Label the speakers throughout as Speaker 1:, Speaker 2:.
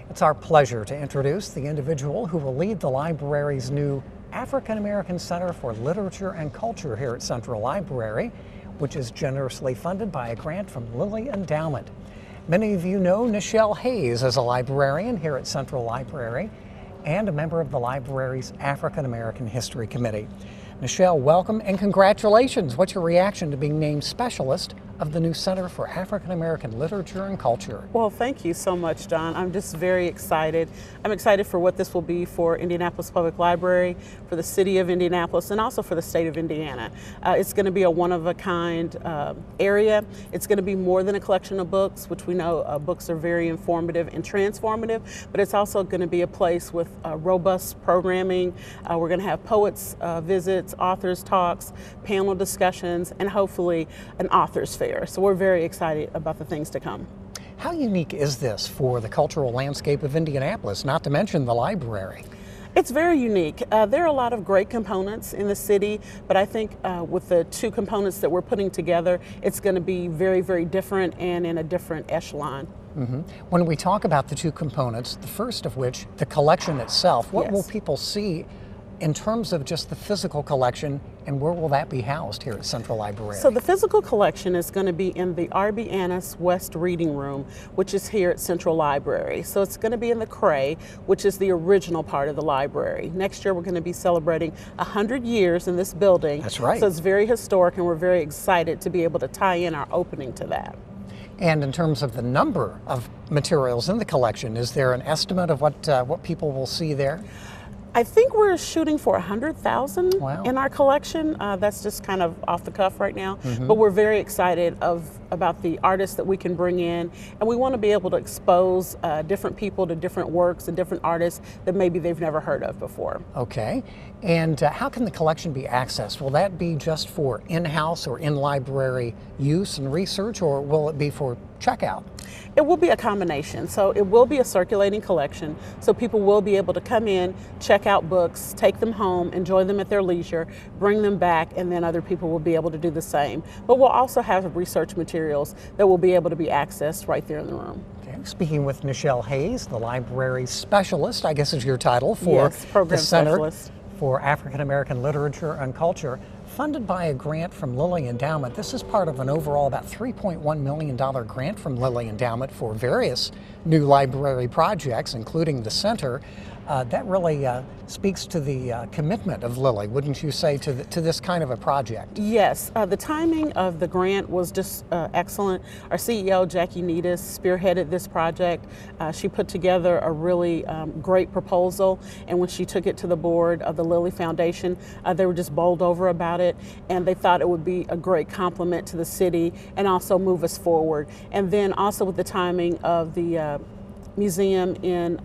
Speaker 1: It's our pleasure to introduce the individual who will lead the library's new African American Center for Literature and Culture here at Central Library, which is generously funded by a grant from Lilly Endowment. Many of you know Nichelle Hayes as a librarian here at Central Library and a member of the library's African American History Committee. Nichelle, welcome and congratulations. What's your reaction to being named specialist of the new Center for African American Literature and Culture?
Speaker 2: Well, thank you so much, John. I'm just very excited. I'm excited for what this will be for Indianapolis Public Library, for the city of Indianapolis, and also for the state of Indiana. It's going to be a one-of-a-kind area. It's going to be more than a collection of books, which we know books are very informative and transformative, but it's also going to be a place with robust programming. We're going to have poets visits, authors talks, panel discussions, and hopefully an author's fair. So we're very excited about the things to come.
Speaker 1: How unique is this for the cultural landscape of Indianapolis, not to mention the library?
Speaker 2: It's very unique. There are a lot of great components in the city, but I think with the two components that we're putting together, it's going to be very, very different and in a different echelon.
Speaker 1: Mm-hmm. When we talk about the two components, the first of which, the collection itself, what will people see in terms of just the physical collection, and where will that be housed here at Central Library?
Speaker 2: So the physical collection is going to be in the R.B. Annis West Reading Room, which is here at Central Library. So it's going to be in the Cray, which is the original part of the library. Next year we're going to be celebrating 100 years in this building.
Speaker 1: That's right.
Speaker 2: So it's very historic, and we're very excited to be able to tie in our opening to that.
Speaker 1: And in terms of the number of materials in the collection, is there an estimate of what people will see there?
Speaker 2: I think we're shooting for 100,000 in our collection. That's just kind of off the cuff right now, but we're very excited about the artists that we can bring in, and we want to be able to expose different people to different works and different artists that maybe they've never heard of before.
Speaker 1: Okay, and how can the collection be accessed? Will that be just for in-house or in-library use and research, or will it be for checkout?
Speaker 2: It will be a combination. So it will be a circulating collection, so people will be able to come in, check out books, take them home, enjoy them at their leisure, bring them back, and then other people will be able to do the same. But we'll also have research materials that will be able to be accessed right there in the room.
Speaker 1: Okay. Speaking with Nichelle Hayes, the library specialist, I guess is your title, for
Speaker 2: program
Speaker 1: the Center
Speaker 2: specialist
Speaker 1: for African American Literature and Culture, funded by a grant from Lilly Endowment. This is part of an overall about $3.1 million grant from Lilly Endowment for various new library projects, including the center. That really speaks to the commitment of Lilly, wouldn't you say, to this kind of a project?
Speaker 2: Yes, the timing of the grant was just excellent. Our CEO, Jackie Needis, spearheaded this project. She put together a really great proposal, and when she took it to the board of the Lilly Foundation, they were just bowled over about it, and they thought it would be a great compliment to the city and also move us forward. And then also with the timing of the museum in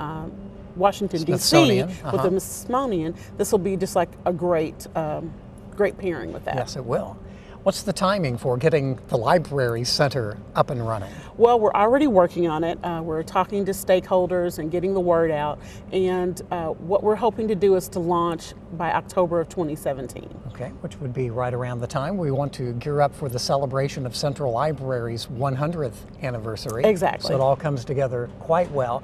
Speaker 2: Washington, D.C. with the Smithsonian, this will be just like a great pairing with that.
Speaker 1: Yes, it will. What's the timing for getting the library center up and running?
Speaker 2: Well, we're already working on it. We're talking to stakeholders and getting the word out. And what we're hoping to do is to launch by October of 2017.
Speaker 1: Okay, which would be right around the time we want to gear up for the celebration of Central Library's 100th anniversary.
Speaker 2: Exactly.
Speaker 1: So it all comes together quite well.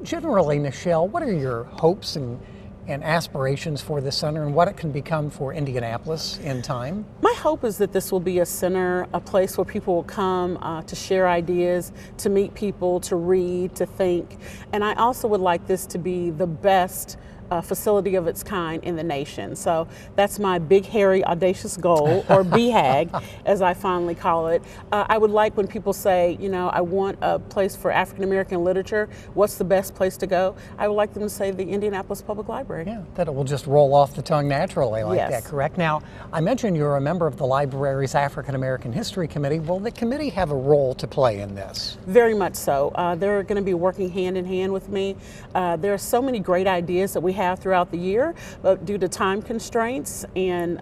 Speaker 1: Generally, Nichelle, what are your hopes and aspirations for the center and what it can become for Indianapolis in time?
Speaker 2: My hope is that this will be a center, a place where people will come to share ideas, to meet people, to read, to think. And I also would like this to be the best facility of its kind in the nation. So that's my big, hairy, audacious goal, or BHAG, as I fondly call it. I would like when people say, you know, I want a place for African American literature, what's the best place to go? I would like them to say the Indianapolis Public Library.
Speaker 1: Yeah, that it will just roll off the tongue naturally like that, correct? Now, I mentioned you're a member of the library's African American History Committee. Will the committee have a role to play in this?
Speaker 2: Very much so. They're going to be working hand in hand with me. There are so many great ideas that we have throughout the year, but due to time constraints and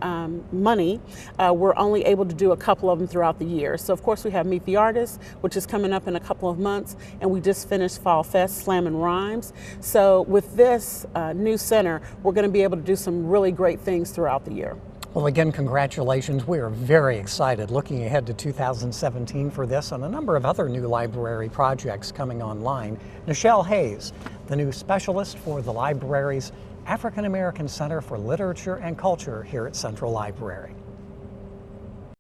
Speaker 2: money, we're only able to do a couple of them throughout the year. So of course we have Meet the Artist, which is coming up in a couple of months, and we just finished Fall Fest Slam and Rhymes. So with this new center, we're going to be able to do some really great things throughout the year.
Speaker 1: Well, again, congratulations. We are very excited looking ahead to 2017 for this and a number of other new library projects coming online. Nichelle Hayes, the new specialist for the library's African American Center for Literature and Culture here at Central Library.